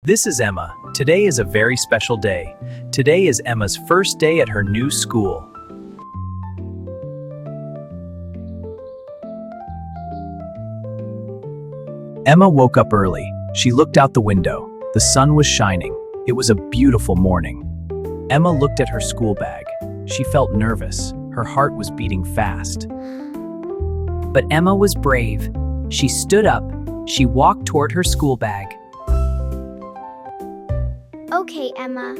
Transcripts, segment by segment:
This is Emma. Today is a very special day. Today is Emma's first day at her new school. Emma woke up early. She looked out the window. The sun was shining. It was a beautiful morning. Emma looked at her school bag. She felt nervous. Her heart was beating fast. But Emma was brave. She stood up. She walked toward her school bag. Okay, Emma,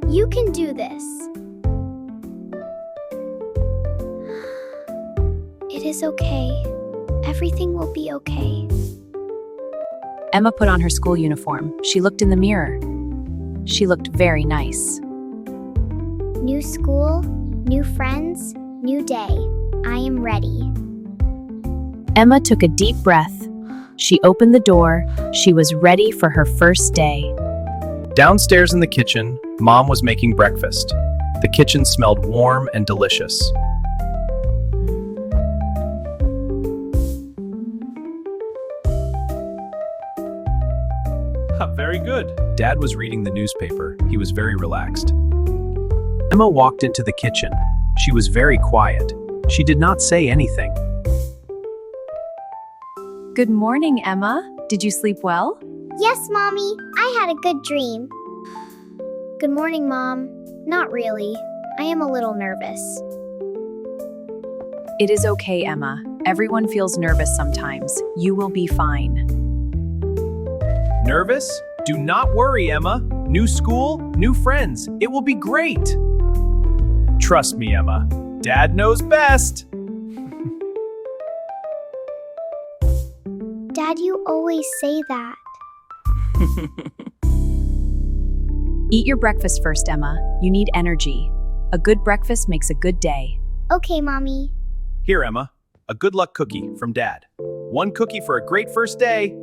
you can do this. It is okay. Everything will be okay. Emma put on her school uniform. She looked in the mirror. She looked very nice. New school, new friends, new day. I am ready. Emma took a deep breath. She opened the door. She was ready for her first day. Downstairs in the kitchen, Mom was making breakfast. The kitchen smelled warm and delicious. Very good. Dad was reading the newspaper. He was very relaxed. Emma walked into the kitchen. She was very quiet. She did not say anything. Good morning, Emma. Did you sleep well? Yes, Mommy, I had a good dream. Good morning, Mom. Not really. I am a little nervous. It is okay, Emma. Everyone feels nervous sometimes. You will be fine. Nervous? Do not worry, Emma. New school, new friends. It will be great. Trust me, Emma. Dad knows best. Dad, you always say that. Eat your breakfast first, Emma. You need energy. A good breakfast makes a good day. Okay, Mommy. Here, Emma. A good luck cookie from Dad. One cookie for a great first day.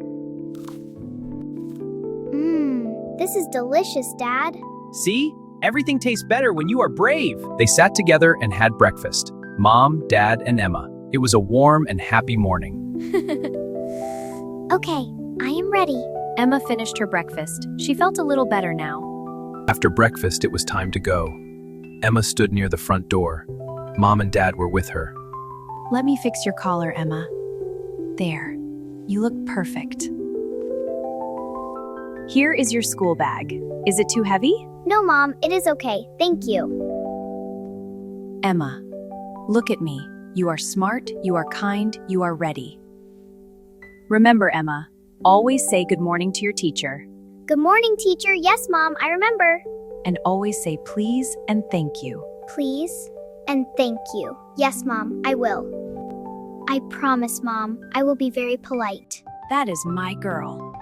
This is delicious, Dad. See? Everything tastes better when you are brave. They sat together and had breakfast. Mom, Dad, and Emma. It was a warm and happy morning. Okay, I am ready. Emma finished her breakfast. She felt a little better now. After breakfast, it was time to go. Emma stood near the front door. Mom and Dad were with her. Let me fix your collar, Emma. There. You look perfect. Here is your school bag. Is it too heavy? No, Mom, it is okay. Thank you. Emma, look at me. You are smart, you are kind, you are ready. Remember, Emma, always say good morning to your teacher. Good morning, teacher. Yes, Mom, I remember. And always say please and thank you. Please and thank you. Yes, Mom, I will. I promise, Mom, I will be very polite. That is my girl.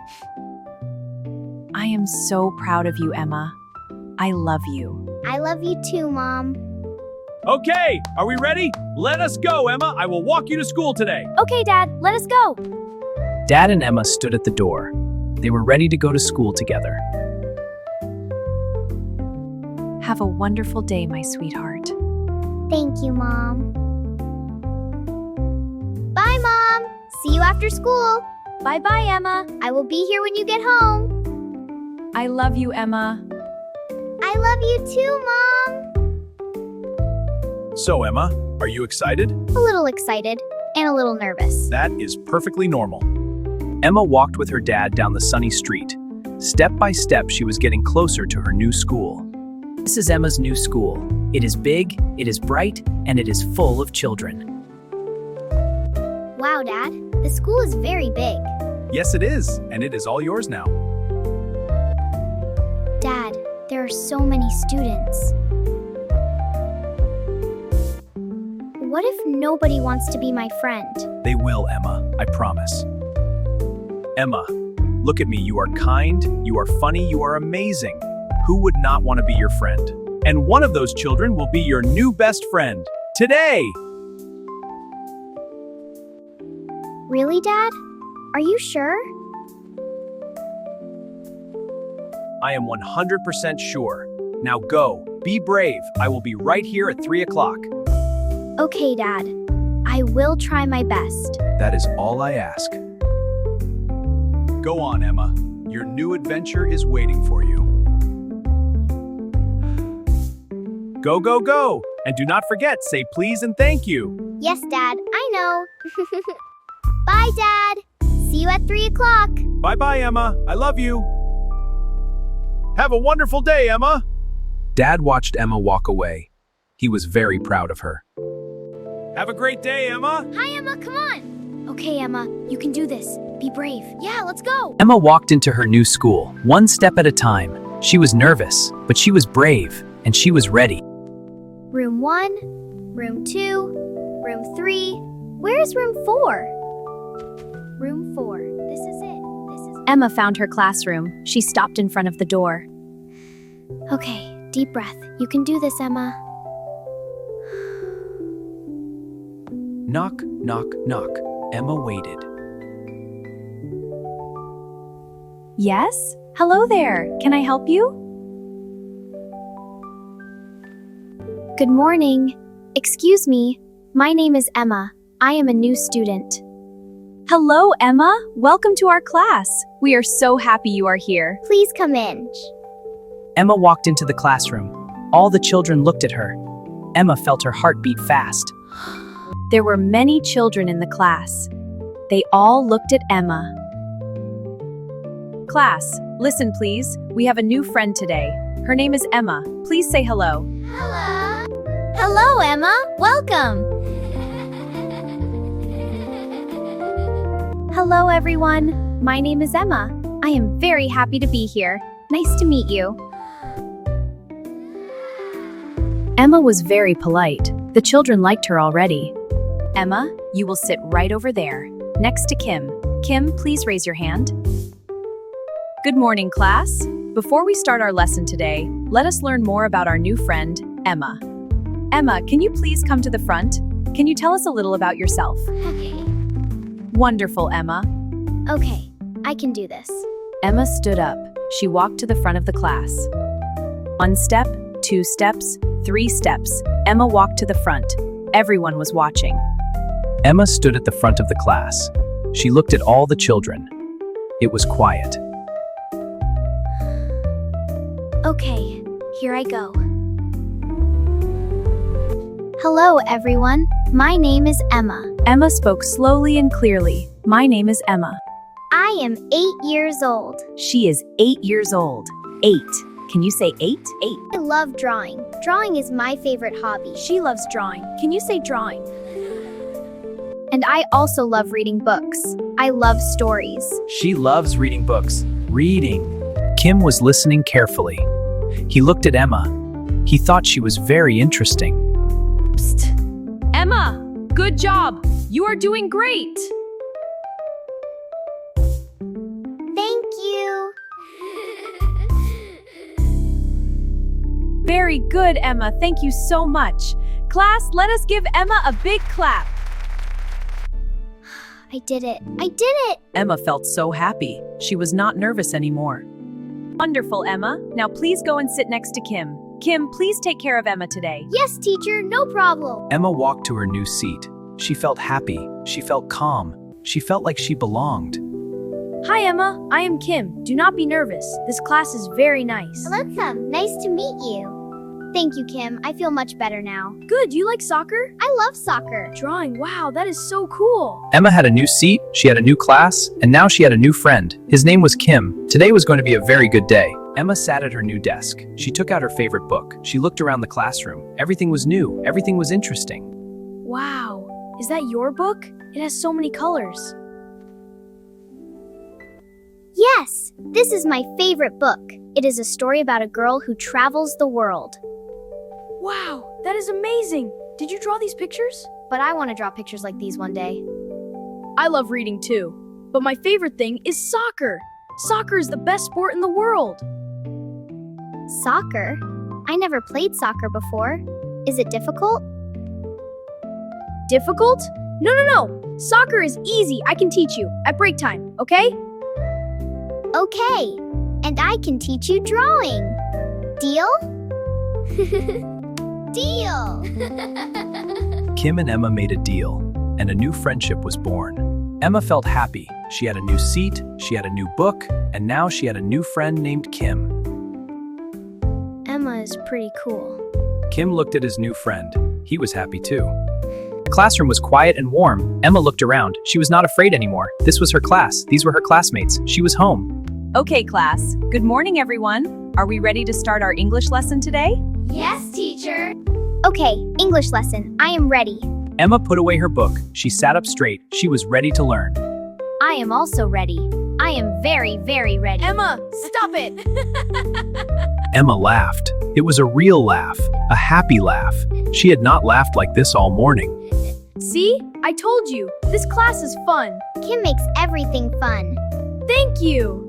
I am so proud of you, Emma. I love you. I love you too, Mom. Okay, are we ready? Let us go, Emma. I will walk you to school today. Okay, Dad, let us go. Dad and Emma stood at the door. They were ready to go to school together. Have a wonderful day, my sweetheart. Thank you, Mom. Bye, Mom. See you after school. Bye-bye, Emma. I will be here when you get home. I love you, Emma. I love you too, Mom. So, Emma, are you excited? A little excited and a little nervous. That is perfectly normal. Emma walked with her dad down the sunny street. Step by step, she was getting closer to her new school. This is Emma's new school. It is big, it is bright, and it is full of children. Wow, Dad, the school is very big. Yes, it is, and it is all yours now. Dad, there are so many students. What if nobody wants to be my friend? They will, Emma, I promise. Emma, look at me. You are kind, you are funny, you are amazing. Who would not want to be your friend? And one of those children will be your new best friend today. Really, Dad? Are you sure? I am 100% sure. Now go, be brave. I will be right here at 3 o'clock. Okay, Dad. I will try my best. That is all I ask. Go on, Emma. Your new adventure is waiting for you. Go, go, go! And do not forget, say please and thank you. Yes, Dad, I know. Bye, Dad. See you at 3 o'clock. Bye-bye, Emma. I love you. Have a wonderful day, Emma. Dad watched Emma walk away. He was very proud of her. Have a great day, Emma. Hi, Emma, come on. Okay, Emma, you can do this. Be brave. Yeah, let's go. Emma walked into her new school, one step at a time. She was nervous, but she was brave, and she was ready. Room 1, room 2, room 3. Where's room 4? Room 4. This is it. Emma found her classroom. She stopped in front of the door. Okay, deep breath. You can do this, Emma. Knock, knock, knock. Emma waited. Yes? Hello there. Can I help you? Good morning. Excuse me. My name is Emma. I am a new student. Hello, Emma. Welcome to our class. We are so happy you are here. Please come in. Emma walked into the classroom. All the children looked at her. Emma felt her heart beat fast. There were many children in the class. They all looked at Emma. Class, listen please. We have a new friend today. Her name is Emma. Please say hello. Hello. Hello, Emma. Welcome. Hello, everyone. My name is Emma. I am very happy to be here. Nice to meet you. Emma was very polite. The children liked her already. Emma, you will sit right over there, next to Kim. Kim, please raise your hand. Good morning, class. Before we start our lesson today, let us learn more about our new friend, Emma. Emma, can you please come to the front? Can you tell us a little about yourself? Okay. Wonderful, Emma. Okay, I can do this. Emma stood up. She walked to the front of the class. 1 step, 2 steps, 3 steps. Emma walked to the front. Everyone was watching. Emma stood at the front of the class. She looked at all the children. It was quiet. Okay, here I go. Hello, everyone. My name is Emma. Emma spoke slowly and clearly. My name is Emma. I am 8 years old. She is 8 years old. 8. Can you say 8? 8. I love drawing. Drawing is my favorite hobby. She loves drawing. Can you say drawing? And I also love reading books. I love stories. She loves reading books. Reading. Kim was listening carefully. He looked at Emma. He thought she was very interesting. Psst. Emma, good job. You are doing great. Thank you. Very good, Emma. Thank you so much. Class, let us give Emma a big clap. I did it. I did it. Emma felt so happy. She was not nervous anymore. Wonderful, Emma. Now please go and sit next to Kim. Kim, please take care of Emma today. Yes, teacher, no problem. Emma walked to her new seat. She felt happy. She felt calm. She felt like she belonged. Hi, Emma. I am Kim. Do not be nervous. This class is very nice. Welcome. Nice to meet you. Thank you, Kim. I feel much better now. Good. You like soccer? I love soccer. Drawing. Wow, that is so cool. Emma had a new seat, she had a new class, and now she had a new friend. His name was Kim. Today was going to be a very good day. Emma sat at her new desk. She took out her favorite book. She looked around the classroom. Everything was new. Everything was interesting. Wow. Is that your book? It has so many colors. Yes, this is my favorite book. It is a story about a girl who travels the world. Wow, that is amazing. Did you draw these pictures? But I want to draw pictures like these one day. I love reading too. But my favorite thing is soccer. Soccer is the best sport in the world. Soccer? I never played soccer before. Is it difficult? Difficult? No. Soccer is easy. I can teach you at break time, okay? Okay. And I can teach you drawing. Deal? Deal! Kim and Emma made a deal, and a new friendship was born. Emma felt happy. She had a new seat, she had a new book, and now she had a new friend named Kim. Emma is pretty cool. Kim looked at his new friend. He was happy too. The classroom was quiet and warm. Emma looked around. She was not afraid anymore. This was her class. These were her classmates. She was home. Okay, class. Good morning, everyone. Are we ready to start our English lesson today? Yes, teacher. Okay, English lesson. I am ready. Emma put away her book. She sat up straight. She was ready to learn. I am also ready. I am very, very ready. Emma, stop it! Emma laughed. It was a real laugh, a happy laugh. She had not laughed like this all morning. See? I told you. This class is fun. Kim makes everything fun. Thank you.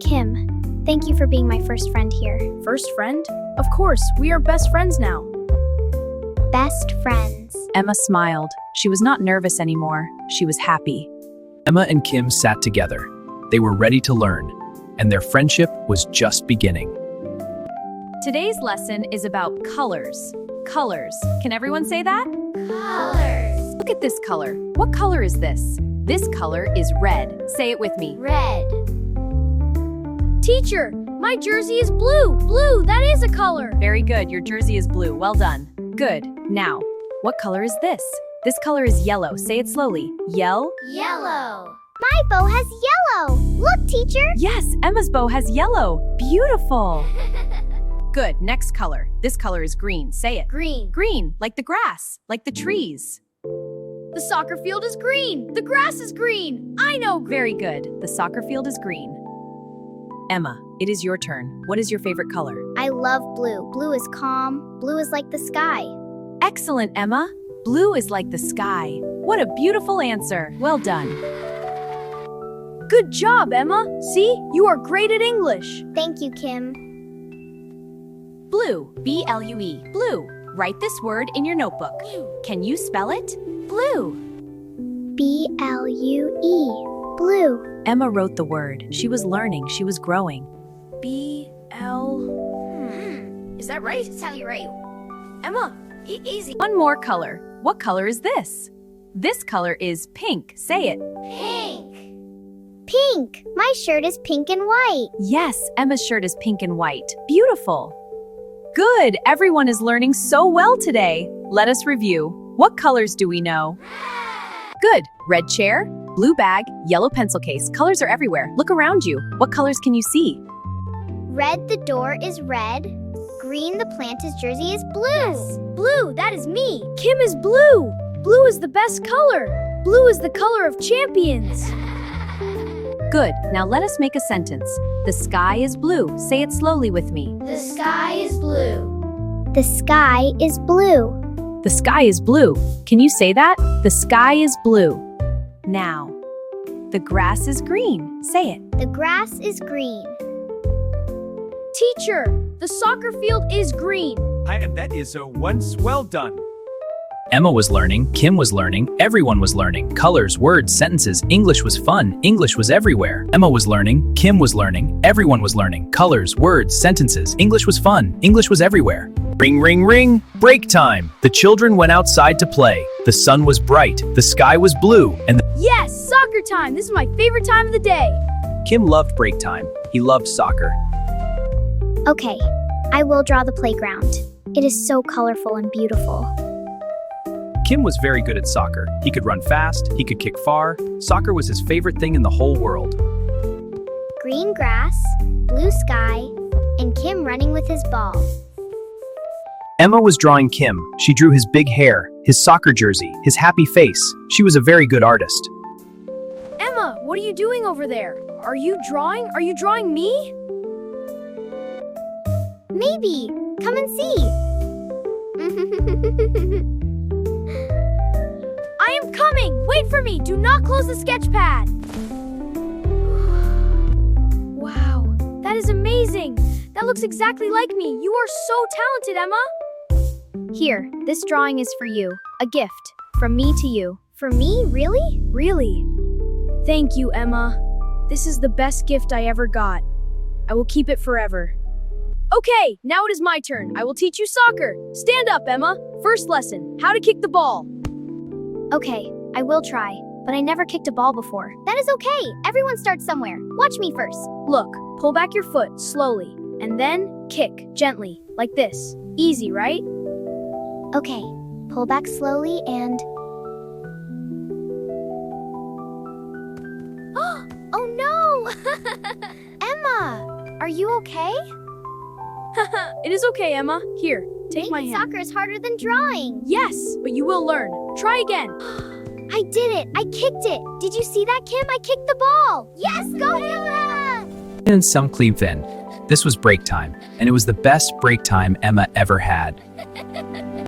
Kim, thank you for being my first friend here. First friend? Of course, we are best friends now. Best friends. Emma smiled. She was not nervous anymore. She was happy. Emma and Kim sat together. They were ready to learn, and their friendship was just beginning. Today's lesson is about colors. Colors. Can everyone say that? Colors. Look at this color. What color is this? This color is red. Say it with me. Red. Teacher, my jersey is blue. Blue, that is a color. Very good. Your jersey is blue. Well done. Good. Now, what color is this? This color is yellow. Say it slowly. Yell. Yellow. My bow has yellow. Look, teacher. Yes, Emma's bow has yellow. Beautiful. Good. Next color. This color is green. Say it. Green. Green, like the grass, like the trees. The soccer field is green. The grass is green. I know green. Very good. The soccer field is green. Emma, it is your turn. What is your favorite color? I love blue. Blue is calm. Blue is like the sky. Excellent, Emma. Blue is like the sky. What a beautiful answer. Well done. Good job, Emma. See? You are great at English. Thank you, Kim. Blue. B-L-U-E. Blue. Write this word in your notebook. Can you spell it? Blue. B-L-U-E. Blue. Emma wrote the word. She was learning. She was growing. B-L... Is that right? That's how you write. Emma, easy. One more color. What color is this? This color is pink. Say it. Pink. Pink. My shirt is pink and white. Yes, Emma's shirt is pink and white. Beautiful. Good. Everyone is learning so well today. Let us review. What colors do we know? Good. Red chair, blue bag, yellow pencil case. Colors are everywhere. Look around you. What colors can you see? Red, the door is red. Green, the plant is jersey is blue. Yes, blue, that is me. Kim is blue. Blue is the best color. Blue is the color of champions. Good. Now let us make a sentence. The sky is blue. Say it slowly with me. The sky is blue. The sky is blue. The sky is blue. Can you say that? The sky is blue. Now, the grass is green. Say it. The grass is green. Teacher, the soccer field is green. That is once well done. Emma was learning, Kim was learning, everyone was learning. Colors, words, sentences, English was fun, English was everywhere. Emma was learning, Kim was learning, everyone was learning. Colors, words, sentences, English was fun, English was everywhere. Ring, ring, ring, break time. The children went outside to play. The sun was bright, the sky was blue, and Yes, soccer time. This is my favorite time of the day. Kim loved break time. He loved soccer. Okay, I will draw the playground. It is so colorful and beautiful. Kim was very good at soccer. He could run fast, he could kick far. Soccer was his favorite thing in the whole world. Green grass, blue sky, and Kim running with his ball. Emma was drawing Kim. She drew his big hair, his soccer jersey, his happy face. She was a very good artist. Emma, what are you doing over there? Are you drawing? Are you drawing me? Maybe. Come and see. I am coming! Wait for me! Do not close the sketch pad! Wow, that is amazing! That looks exactly like me! You are so talented, Emma! Here, this drawing is for you. A gift. From me to you. For me? Really? Really? Thank you, Emma. This is the best gift I ever got. I will keep it forever. Okay, now it is my turn. I will teach you soccer. Stand up, Emma. First lesson, how to kick the ball. Okay, I will try. but I never kicked a ball before. That is okay. Everyone starts somewhere. Watch me first. Look, pull back your foot slowly, and then kick gently, like this. Easy, right? Okay, pull back slowly and... Oh no! Emma, are you okay? It is okay, Emma. Here, take my Making hand. soccer is harder than drawing. Yes, but you will learn. Try again. I did it. I kicked it. Did you see that, Kim? I kicked the ball. Yes, go Emma! And some Cleveland. This was break time, and it was the best break time Emma ever had.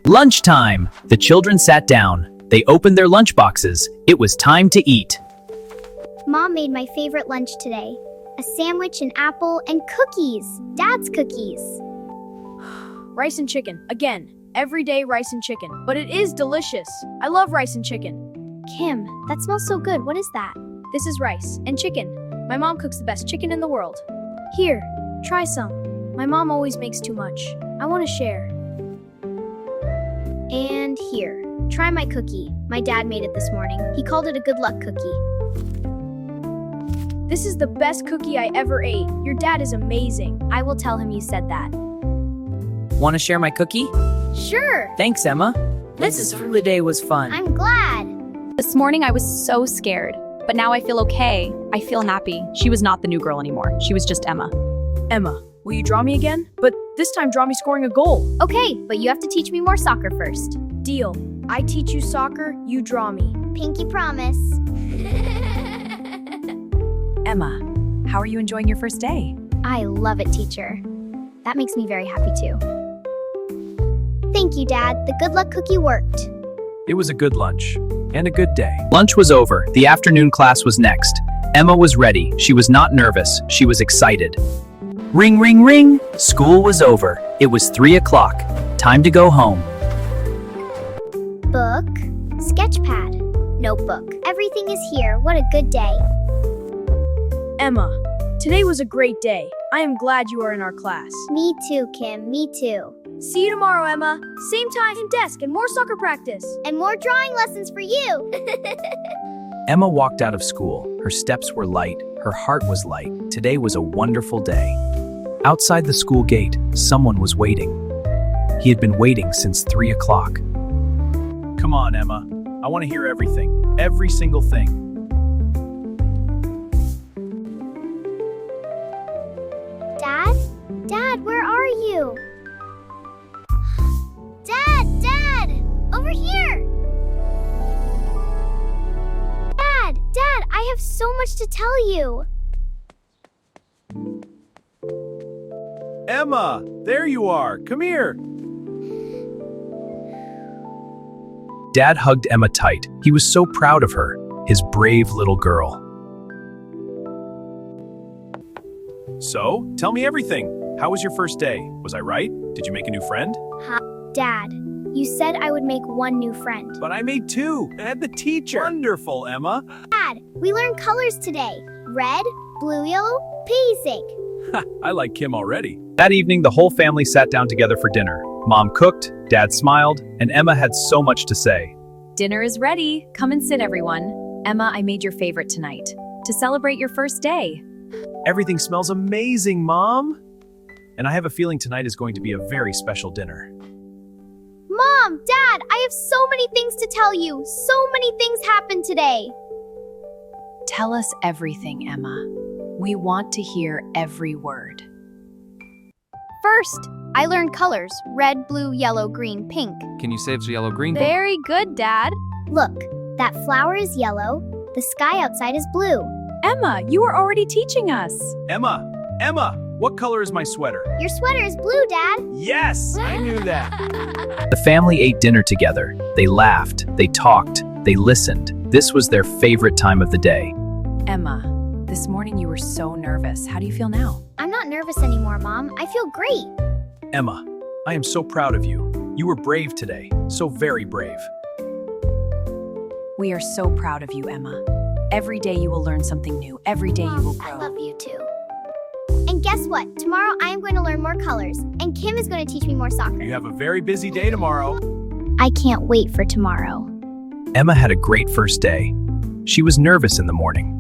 Lunchtime! The children sat down. They opened their lunch boxes. It was time to eat. Mom made my favorite lunch today. A sandwich, an apple, and cookies. Dad's cookies. Rice and chicken. Again, every day rice and chicken. But it is delicious. I love rice and chicken. Kim, that smells so good. What is that? This is rice and chicken. My mom cooks the best chicken in the world. Here, try some. My mom always makes too much. I want to share. And here, try my cookie. My dad made it this morning. He called it a good luck cookie. This is the best cookie I ever ate. Your dad is amazing. I will tell him you said that. Want to share my cookie? Sure, Thanks, Emma. This school day was fun. I'm glad. This morning I was so scared, but now I feel okay. I feel happy. She was not the new girl anymore. She was just Emma. Emma, will you draw me again? But this time draw me scoring a goal. Okay, but you have to teach me more soccer first. Deal. I teach you soccer, you draw me. Pinky promise. Emma, how are you enjoying your first day? I love it, teacher. That makes me very happy too. Thank you, Dad. The good luck cookie worked. It was a good lunch and a good day. Lunch was over. The afternoon class was next. Emma was ready. She was not nervous. She was excited. Ring, ring, ring. School was over. It was 3 o'clock. Time to go home. Book, sketchpad, notebook. Everything is here. What a good day. Emma, today was a great day. I am glad you are in our class. Me too, Kim. Me too. See you tomorrow, Emma. Same time and desk and more soccer practice. And more drawing lessons for you. Emma walked out of school. Her steps were light. Her heart was light. Today was a wonderful day. Outside the school gate, someone was waiting. He had been waiting since 3 o'clock. Come on, Emma. I want to hear everything. Every single thing. Dad? Dad, where are you? Dad! Dad! Over here! Dad, I have so much to tell you. Emma, there you are. Come here. Dad hugged Emma tight. He was so proud of her, his brave little girl. So, tell me everything. How was your first day? Was I right? Did you make a new friend? Dad, you said I would make one new friend. But I made 2. And the teacher. Wonderful, Emma. Dad, we learned colors today. Red, blue, yellow, pink. I like Kim already. That evening, the whole family sat down together for dinner. Mom cooked, Dad smiled, and Emma had so much to say. Dinner is ready. Come and sit, everyone. Emma, I made your favorite tonight to celebrate your first day. Everything smells amazing, Mom. And I have a feeling tonight is going to be a very special dinner. Mom, Dad, I have so many things to tell you. So many things happened today. Tell us everything, Emma. We want to hear every word. First, I learned colors. Red, blue, yellow, green, pink. Can you say it's yellow green? Very good, Dad. Look, that flower is yellow. The sky outside is blue. Emma, you are already teaching us. Emma, what color is my sweater? Your sweater is blue, Dad. Yes, I knew that. The family ate dinner together. They laughed, they talked, they listened. This was their favorite time of the day. Emma, this morning you were so nervous. How do you feel now? I'm not nervous anymore, Mom. I feel great. Emma, I am so proud of you. You were brave today, so very brave. We are so proud of you, Emma. Every day you will learn something new. Every day you will Mom, I grow. love you too. And guess what? Tomorrow I am going to learn more colors, and Kim is going to teach me more soccer. You have a very busy day tomorrow. I can't wait for tomorrow. Emma had a great first day. She was nervous in the morning.